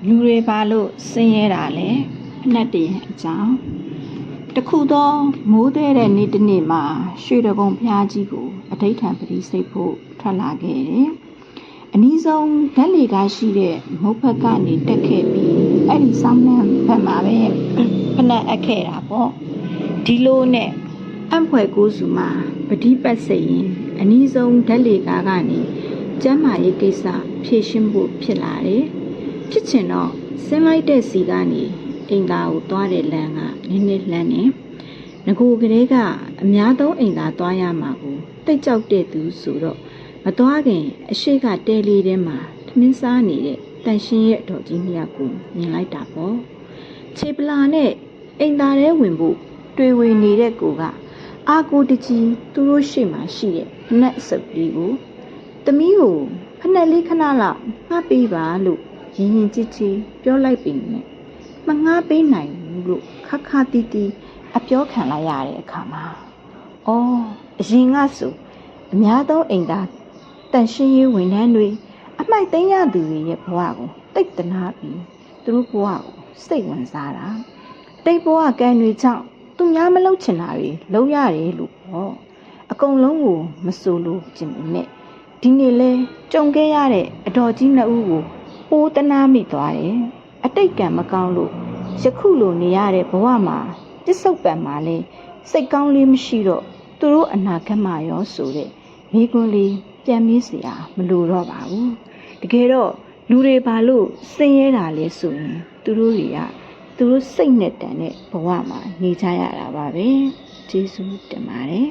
လူတွေဘာလို့ဆင်းရဲတာလဲအနက်တည်းအကြောင်းတခုသောမိုးသေးတဲ့နေ့တစ်နေ့မှာရွှေတကုံဘုရားကြီးကိုအဋိဌံပရိစိတ်ဖို့ထွက်လာခဲ့တယ်အနည်းဆုံးဓာတ်လေကားရှိတဲ့မုတ်ဖက်ကနေတက်ခဲ့ပြီးအဲ့ဒီဆောင်းနှံဘက်မှာပဲဖနက်အပ်ခဲ့တာပေါ့ဒီလိုနဲ့အံ့ဖွယ်ကိုးစုမှာပဋိပတ်စိတ်ရင်အနည်းဆုံးဓာတ်လေကားကနေကျမ်းမာရေးကိစ္စဖြည့်ရှင်းဖို့ဖြစ်လာတယ်ဖြစ်ချင်တော့ဆင်းလိုက်တဲ့စီကနေအိမ်သားကိုသွားတဲ့လမ်းကနည်းနည်းလှမ်းနေငကိုကလေးကအများဆုံးအိမ်သားသွားရမှာကိုတိတ်ကြောက်တဲ့သူဆိုတော့မသွားခင်အရှိကတဲလေးထဲမှာထမင်းစားနေတဲ့တန်ရှင်းရဲ့အတော်ကြီးနှစ်ယောက်ကိုမြင်လိုက်တာပေါ့ခြေပလာနဲ့အိမ်သားထဲဝင်ဖို့တွေ့ဝေနေတဲ့ကိုကအာကိုတကြီးသူတို့ရှေ့မှာရှိတဲ့ဖနက်စုပ်လေးကိုသမီးကိုဖနက်လေးခဏလောက်ငှပေးပါလို့ရင်ရင်ကြည်ကြည်ပြောလိုက်ပြီနဲ့မငှပေးနိုင်ဘူးလို့ခါခါတီးတီးအပြောခံလိုက်ရတဲ့အခါမှာအော်အရင်ကဆိုအများဆုံးအိမ်သားတန်ရှင်းရေးဝန်ထမ်းတွေအမိုက်သိမ်းရသူတွေရဲ့ဘဝကိုတိတ်တနာပြီးသူတို့ဘဝကိုစိတ်ဝင်စားတာတိတ်ဘဝကံတွေကြောင့်သူများမလုပ်ချင်တာတွေလုပ်ရတယ်လို့ပေါ့အကုန်လုံးကိုမဆိုလို့ကျင်ပေမဲ့ဒီနေ့လဲကြုံခဲ့ရတဲ့အတော်ကြီးနှစ်ဦးကိုပိုးတနာမိသွားတယ်အတိတ်ကံမကောင်းလို့ယခုလိုနေရတဲ့ဘဝမှာပစ္စုပန်မှာလဲစိတ်ကောင်းလေးမရှိတော့သူတို့အနာဂတ်မှာရောဆိုတဲ့မိကွန်းလေးပြန်မေးစရာမလိုတော့ပါဘူးတကယ်တော့လူတွေဘာလို့ဆင်းရဲတာလဲဆိုရင်သူတို့စိတ်နဲ့တန်တဲ့ဘဝမှာနေကြရတာပါပဲကျေးဇူးတင်ပါတယ်